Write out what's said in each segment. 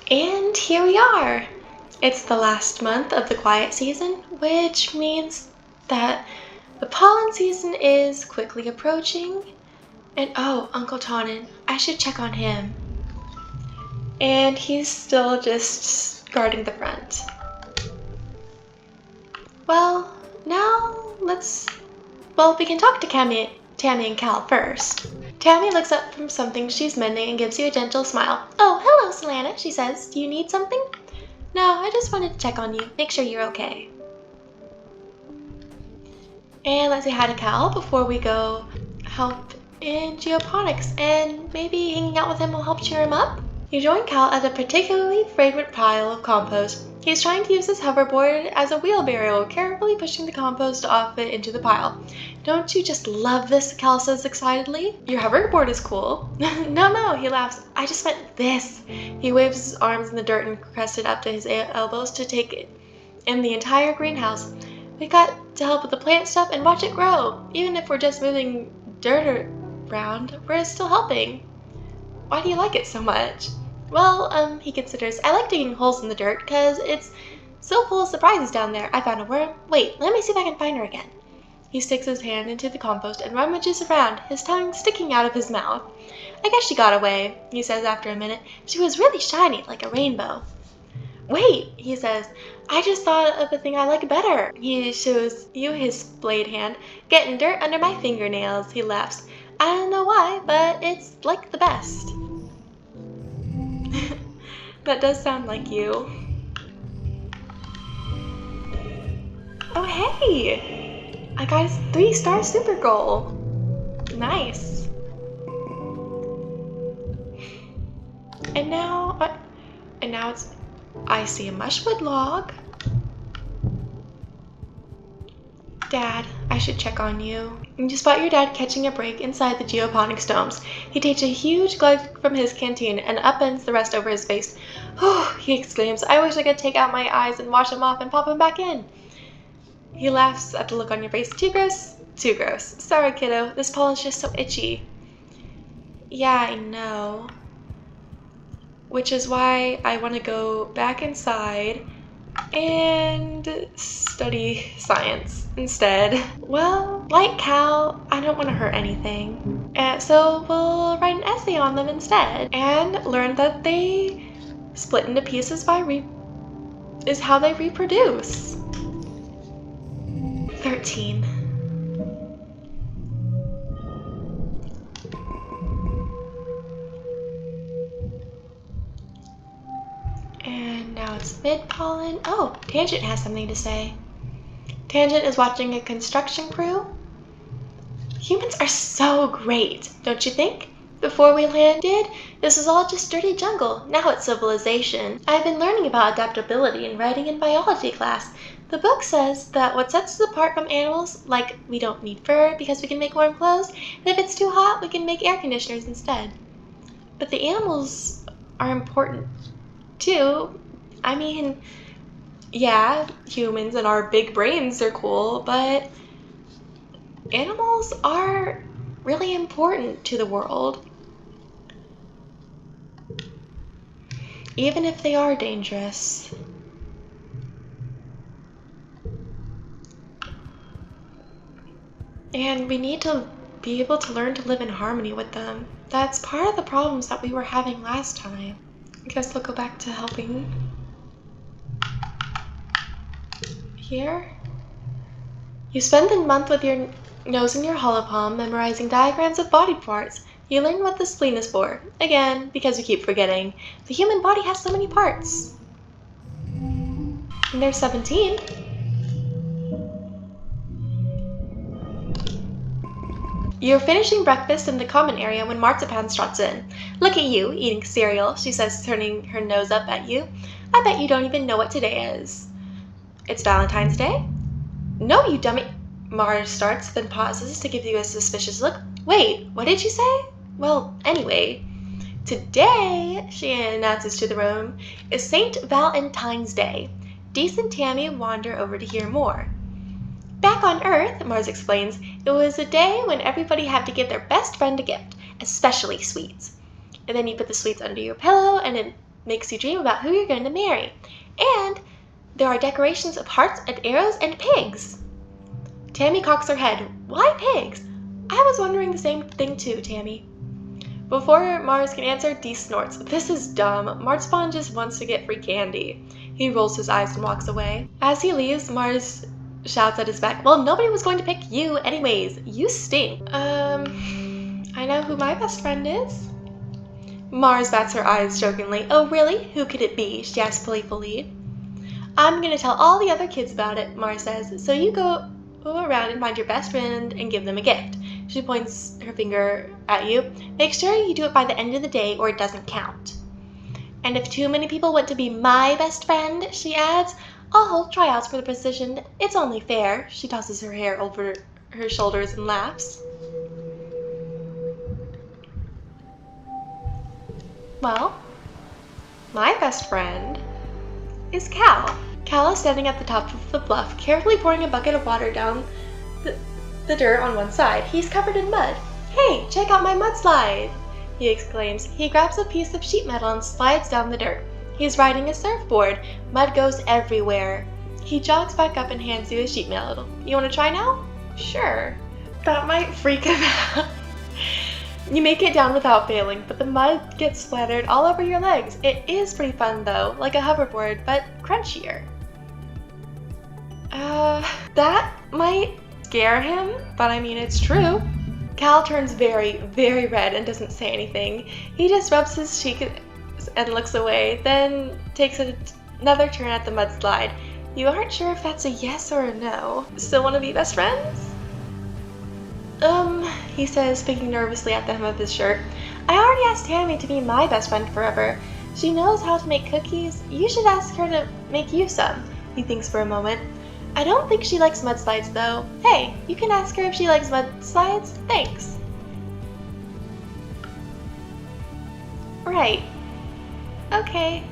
And here we are. It's the last month of the quiet season, which means that the pollen season is quickly approaching. And oh, Uncle Tonin, I should check on him. And he's still just guarding the front. Well, now we can talk to Tammy and Cal first. Tammy looks up from something she's mending and gives you a gentle smile. Oh, hello, Solanna, she says. Do you need something? No, I just wanted to check on you, make sure you're okay. And let's say hi to Cal before we go help in geoponics, and maybe hanging out with him will help cheer him up? You join Cal at a particularly fragrant pile of compost. He's trying to use his hoverboard as a wheelbarrow, carefully pushing the compost off it into the pile. Don't you just love this? Cal says excitedly. Your hoverboard is cool. No, he laughs. I just meant this. He waves his arms in the dirt and crested up to his elbows to take in the entire greenhouse. We got to help with the plant stuff and watch it grow. Even if we're just moving dirt around, we're still helping. Why do you like it so much? Well, he considers, I like digging holes in the dirt because it's so full of surprises down there. I found a worm. Wait, let me see if I can find her again. He sticks his hand into the compost and rummages around, his tongue sticking out of his mouth. I guess she got away, he says after a minute. She was really shiny, like a rainbow. Wait, he says, I just thought of a thing I like better. He shows you his blade hand. Getting dirt under my fingernails, he laughs. I don't know why, but it's like the best. That does sound like you. Oh, hey! I got a 3-star super goal. Nice. And now it's, I see a mushwood log. Dad, I should check on you. You spot your dad catching a break inside the geoponics domes. He takes a huge glug from his canteen and upends the rest over his face. Oh, he exclaims, I wish I could take out my eyes and wash them off and pop them back in. He laughs at the look on your face. Too gross? Too gross. Sorry, kiddo. This pollen's just so itchy. Yeah, I know. Which is why I want to go back inside and study science instead. Well, like Cal, I don't want to hurt anything. So we'll write an essay on them instead and learn that they split into pieces is how they reproduce. 13. And now it's mid-pollen. Oh, Tangent has something to say. Tangent is watching a construction crew. Humans are so great, don't you think? Before we landed, this was all just dirty jungle. Now it's civilization. I've been learning about adaptability and writing in biology class. The book says that what sets us apart from animals, like we don't need fur because we can make warm clothes, and if it's too hot, we can make air conditioners instead. But the animals are important too. I mean, yeah, humans and our big brains are cool, but animals are really important to the world. Even if they are dangerous. And we need to be able to learn to live in harmony with them. That's part of the problems that we were having last time. I guess I'll go back to helping. Here. You spend the month with your nose in your hollow palm, memorizing diagrams of body parts. You learn what the spleen is for. Again, because you keep forgetting. The human body has so many parts. And there's 17. You're finishing breakfast in the common area when Marzipan trots in. Look at you, eating cereal, she says, turning her nose up at you. I bet you don't even know what today is. It's Valentine's Day? No, you dummy. Mars starts, then pauses to give you a suspicious look. Wait, what did you say? Well, anyway, today, she announces to the room, is St. Valentine's Day. Deece and Tammy wander over to hear more. Back on Earth, Mars explains, it was a day when everybody had to give their best friend a gift, especially sweets. And then you put the sweets under your pillow, and makes you dream about who you're going to marry. And there are decorations of hearts and arrows and pigs. Tammy cocks her head. Why pigs? I was wondering the same thing too, Tammy. Before Mars can answer, Dee snorts. This is dumb. Marzipan just wants to get free candy. He rolls his eyes and walks away. As he leaves, Mars shouts at his back, well, nobody was going to pick you anyways. You stink. I know who my best friend is. Mars bats her eyes jokingly. Oh, really? Who could it be? She asks playfully. I'm going to tell all the other kids about it, Mars says. So you go around and find your best friend and give them a gift. She points her finger at you. Make sure you do it by the end of the day or it doesn't count. And if too many people want to be my best friend, she adds, I'll hold tryouts for the position. It's only fair. She tosses her hair over her shoulders and laughs. Well, my best friend is Cal. Cal is standing at the top of the bluff, carefully pouring a bucket of water down the dirt on one side. He's covered in mud. Hey, check out my mudslide, he exclaims. He grabs a piece of sheet metal and slides down the dirt. He's riding a surfboard. Mud goes everywhere. He jogs back up and hands you a sheet metal. You want to try now? Sure. That might freak him out. You make it down without failing, but the mud gets splattered all over your legs. It is pretty fun though, like a hoverboard, but crunchier. That might scare him, but I mean, it's true. Cal turns very, very red and doesn't say anything. He just rubs his cheek and looks away, then takes another turn at the mudslide. You aren't sure if that's a yes or a no. Still want to be best friends? He says, picking nervously at the hem of his shirt. I already asked Tammy to be my best friend forever. She knows how to make cookies. You should ask her to make you some. He thinks for a moment. I don't think she likes mudslides though. Hey, you can ask her if she likes mudslides. Thanks. Right. Okay.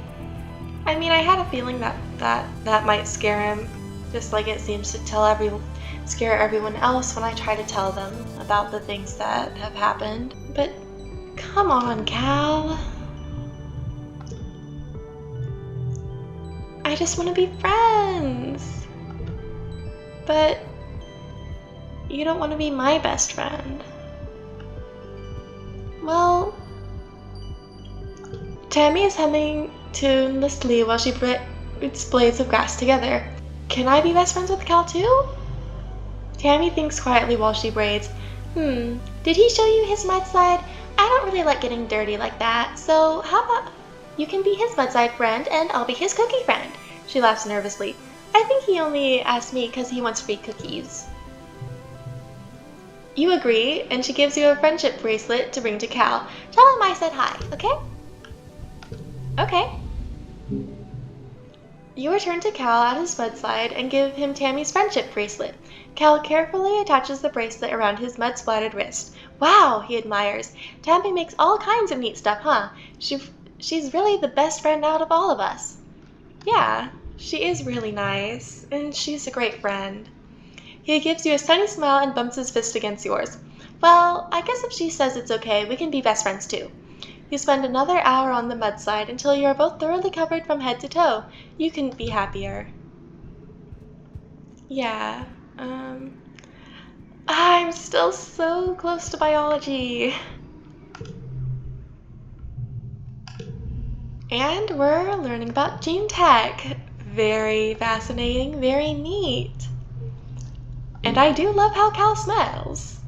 I mean, I had a feeling that might scare him, just like it seems to scare everyone else when I try to tell them about the things that have happened. But come on, Cal. I just want to be friends. But you don't want to be my best friend. Well, Tammy is humming tunelessly while she braids blades of grass together. Can I be best friends with Cal too? Tammy thinks quietly while she braids. Did he show you his mudslide? I don't really like getting dirty like that, so how about you can be his mudslide friend and I'll be his cookie friend? She laughs nervously. I think he only asked me because he wants free cookies. You agree, and she gives you a friendship bracelet to bring to Cal. Tell him I said hi, okay? Okay. You return to Cal at his mudslide and give him Tammy's friendship bracelet. Cal carefully attaches the bracelet around his mud-splattered wrist. Wow, he admires. Tammy makes all kinds of neat stuff, huh? She's really the best friend out of all of us. Yeah, she is really nice, and she's a great friend. He gives you a sunny smile and bumps his fist against yours. Well, I guess if she says it's okay, we can be best friends too. You spend another hour on the mudslide until you are both thoroughly covered from head to toe. You couldn't be happier. Yeah, I'm still so close to biology. And we're learning about gene tech. Very fascinating, very neat. And I do love how Cal smells.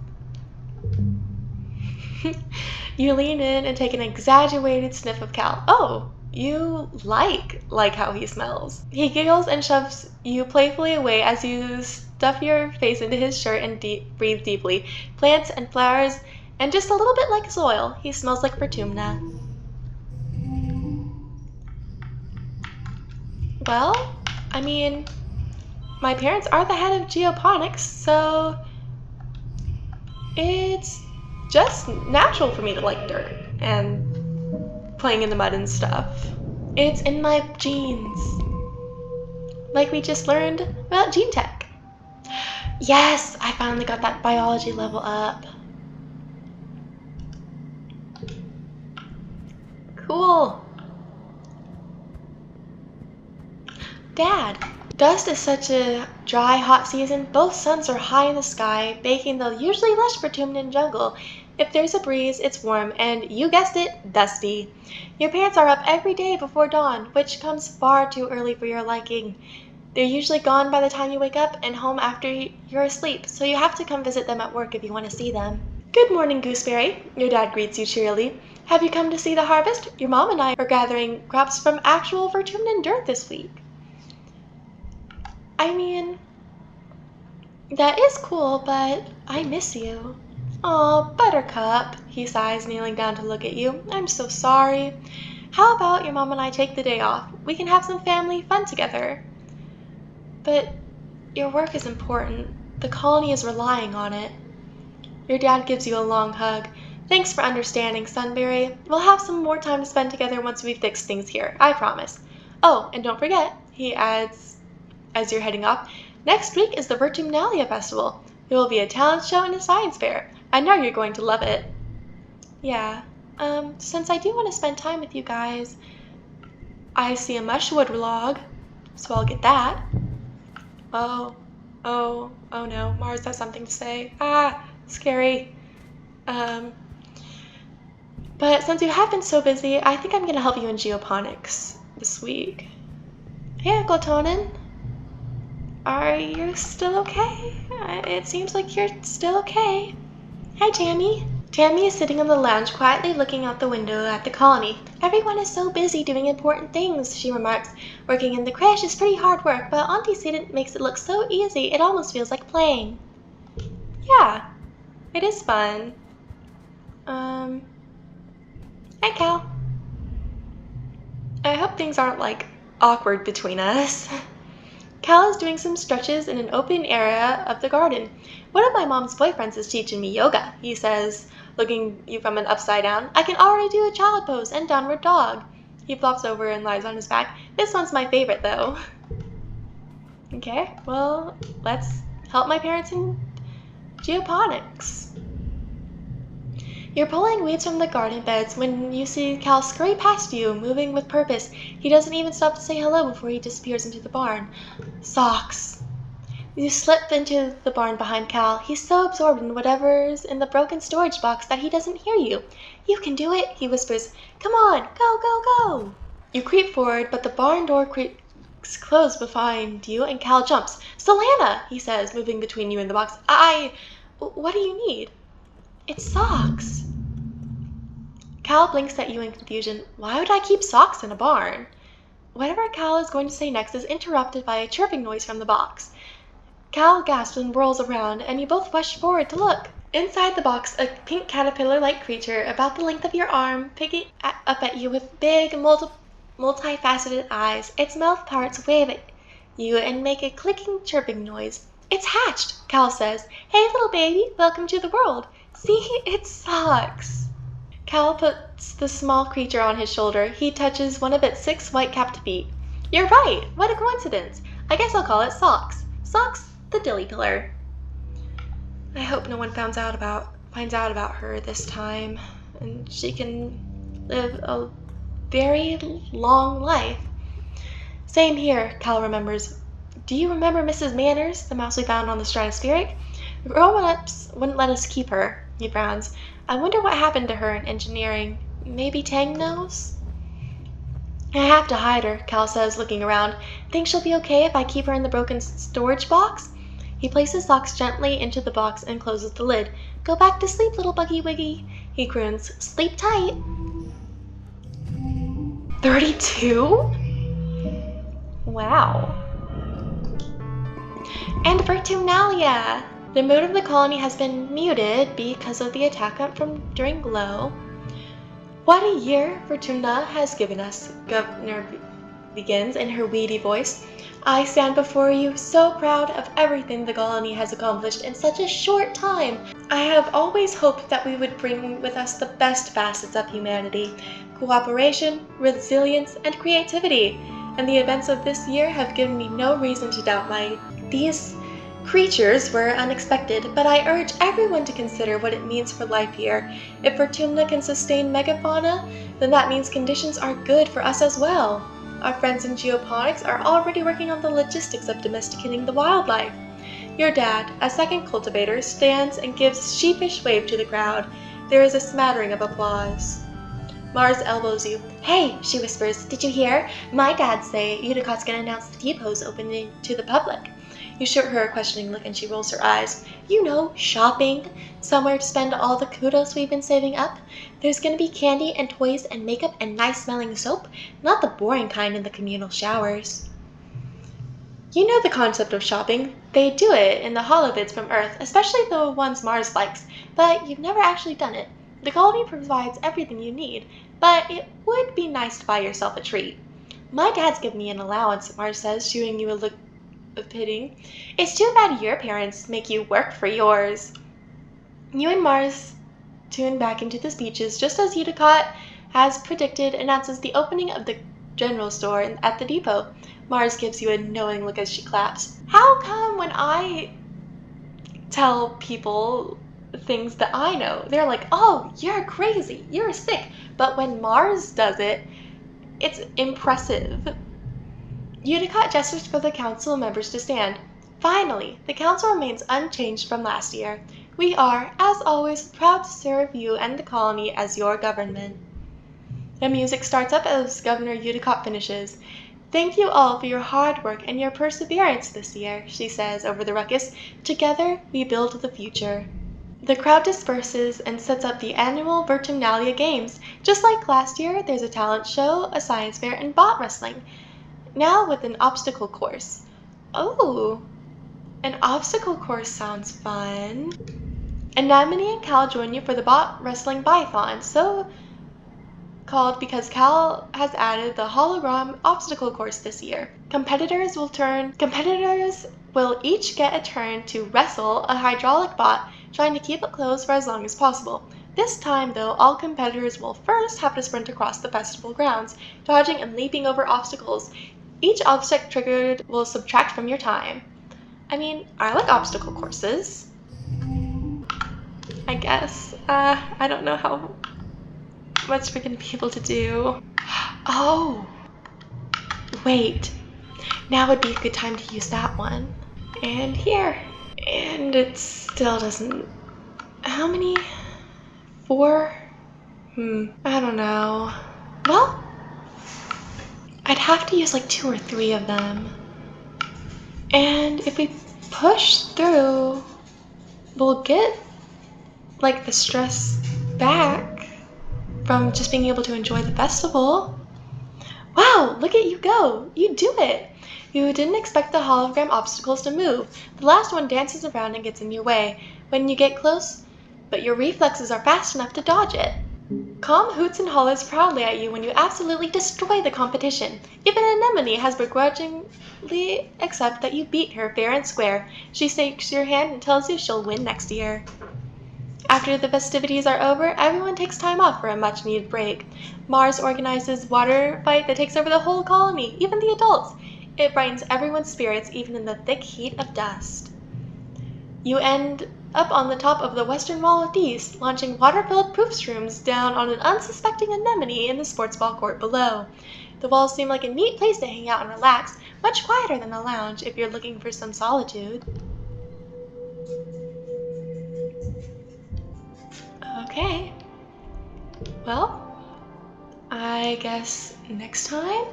You lean in and take an exaggerated sniff of Cal. Oh, you like how he smells. He giggles and shoves you playfully away as you stuff your face into his shirt and breathe deeply. Plants and flowers, and just a little bit like soil. He smells like Vertumna. Well, I mean, my parents are the head of geoponics, so it's just natural for me to like dirt and playing in the mud and stuff. It's in my genes. Like we just learned about gene tech. Yes, I finally got that biology level up. Cool. Dad. Dust is such a dry, hot season. Both suns are high in the sky, baking the usually lush Vertumnan jungle. If there's a breeze, it's warm, and you guessed it, dusty. Your parents are up every day before dawn, which comes far too early for your liking. They're usually gone by the time you wake up and home after you're asleep, so you have to come visit them at work if you want to see them. Good morning, Gooseberry. Your dad greets you cheerily. Have you come to see the harvest? Your mom and I are gathering crops from actual Vertumnan dirt this week. I mean, that is cool, but I miss you. Aw, Buttercup, he sighs, kneeling down to look at you. I'm so sorry. How about your mom and I take the day off? We can have some family fun together. But your work is important. The colony is relying on it. Your dad gives you a long hug. Thanks for understanding, Sunberry. We'll have some more time to spend together once we fix things here, I promise. Oh, and don't forget, he adds as you're heading off, next week is the Vertumnalia Festival. There will be a talent show and a science fair. I know you're going to love it. Yeah, since I do want to spend time with you guys, I see a mushwood log, so I'll get that. Oh no, Mars has something to say. Scary. But since you have been so busy, I think I'm going to help you in geoponics this week. Hey, Exocolonist. Are you still okay? It seems like you're still okay. Hi, Tammy. Tammy is sitting on the lounge quietly looking out the window at the colony. Everyone is so busy doing important things, she remarks. Working in the creche is pretty hard work, but Auntie Student makes it look so easy it almost feels like playing. Yeah, it is fun. Hi, Cal. I hope things aren't, awkward between us. Cal is doing some stretches in an open area of the garden. One of my mom's boyfriends is teaching me yoga, he says, looking you from an upside down. I can already do a child pose and downward dog. He flops over and lies on his back. This one's my favorite, though. Okay, well, let's help my parents in geoponics. You're pulling weeds from the garden beds when you see Cal scurry past you, moving with purpose. He doesn't even stop to say hello before he disappears into the barn. Socks. You slip into the barn behind Cal. He's so absorbed in whatever's in the broken storage box that he doesn't hear you. You can do it, he whispers. Come on, go, go, go. You creep forward, but the barn door creaks closed behind you, and Cal jumps. Solanna, he says, moving between you and the box. What do you need? It's socks. Cal blinks at you in confusion. Why would I keep socks in a barn? Whatever Cal is going to say next is interrupted by a chirping noise from the box. Cal gasps and whirls around, and you both rush forward to look. Inside the box, a pink caterpillar-like creature about the length of your arm, picking up at you with big, multifaceted eyes. Its mouth parts wave at you and make a clicking, chirping noise. It's hatched, Cal says. Hey, little baby, welcome to the world. See, it's socks. Cal puts the small creature on his shoulder. He touches one of its 6 white-capped feet. You're right. What a coincidence. I guess I'll call it Socks. Socks, the dilly pillar. I hope no one finds out about her this time, and she can live a very long life. Same here, Cal remembers. Do you remember Mrs. Manners, the mouse we found on the stratospheric? Grown-ups wouldn't let us keep her, he frowns. I wonder what happened to her in engineering. Maybe Tang knows? I have to hide her, Cal says, looking around. Think she'll be okay if I keep her in the broken storage box? He places socks gently into the box and closes the lid. Go back to sleep, little Buggy Wiggy, he croons. Sleep tight. 32? Wow. And Vertumnalia! The mood of the colony has been muted because of the attack from during Glow. What a year Vertumna has given us, Governor begins in her weedy voice. I stand before you so proud of everything the colony has accomplished in such a short time. I have always hoped that we would bring with us the best facets of humanity, cooperation, resilience, and creativity. And the events of this year have given me no reason to doubt these creatures were unexpected, but I urge everyone to consider what it means for life here. If Vertumna can sustain megafauna, then that means conditions are good for us as well. Our friends in geoponics are already working on the logistics of domesticating the wildlife. Your dad, a second cultivator, stands and gives a sheepish wave to the crowd. There is a smattering of applause. Mars elbows you. "Hey," she whispers, "did you hear? My dad say Udicott's gonna announce the depot's opening to the public." You shoot her a questioning look and she rolls her eyes. "You know, shopping. Somewhere to spend all the kudos we've been saving up. There's gonna be candy and toys and makeup and nice-smelling soap, not the boring kind in the communal showers." You know the concept of shopping. They do it in the holobids from Earth, especially the ones Mars likes, but you've never actually done it. The colony provides everything you need, but it would be nice to buy yourself a treat. "My dad's given me an allowance," Mars says, shooting you a look of pity. "It's too bad your parents make you work for yours." You and Mars tune back into the speeches just as Udicott, as predicted, announces the opening of the general store at the depot. Mars gives you a knowing look as she claps. How come when I tell people things that I know, they're like, "Oh, you're crazy, you're sick," but when Mars does it, it's impressive. Udicott gestures for the council members to stand. Finally, the council remains unchanged from last year. We are, as always, proud to serve you and the colony as your government. The music starts up as Governor Udicott finishes. "Thank you all for your hard work and your perseverance this year," she says over the ruckus. "Together, we build the future." The crowd disperses and sets up the annual Vertumna Games. Just like last year, there's a talent show, a science fair, and bot wrestling. Now with an obstacle course. Oh, an obstacle course sounds fun. Anemone and Cal join you for the bot wrestling biathlon, so called because Cal has added the hologram obstacle course this year. Competitors will each get a turn to wrestle a hydraulic bot, trying to keep it closed for as long as possible. This time, though, all competitors will first have to sprint across the festival grounds, dodging and leaping over obstacles. Each obstacle triggered will subtract from your time. I mean, I like obstacle courses, I guess. I don't know how much we're gonna be able to do. Oh, wait. Now would be a good time to use that one. And here. And it still doesn't... How many? 4? I don't know. Well, I'd have to use like 2 or 3 of them. And if we push through, we'll get like the stress back from just being able to enjoy the festival. Wow, look at you go! You do it! You didn't expect the hologram obstacles to move. The last one dances around and gets in your way when you get close, but your reflexes are fast enough to dodge it. Calm hoots and hollers proudly at you when you absolutely destroy the competition. Even Anemone has begrudgingly accepted that you beat her fair and square. She shakes your hand and tells you she'll win next year. After the festivities are over, everyone takes time off for a much-needed break. Mars organizes water fight that takes over the whole colony, even the adults. It brightens everyone's spirits, even in the thick heat of dust. You end up on the top of the western wall of the east, launching water-filled proofsrooms down on an unsuspecting anemone in the sports ball court below. The walls seem like a neat place to hang out and relax, much quieter than a lounge if you're looking for some solitude. Okay. Well, I guess next time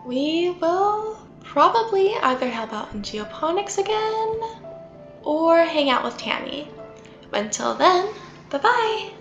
we will probably either help out in geoponics again or hang out with Tammy. Until then, bye-bye!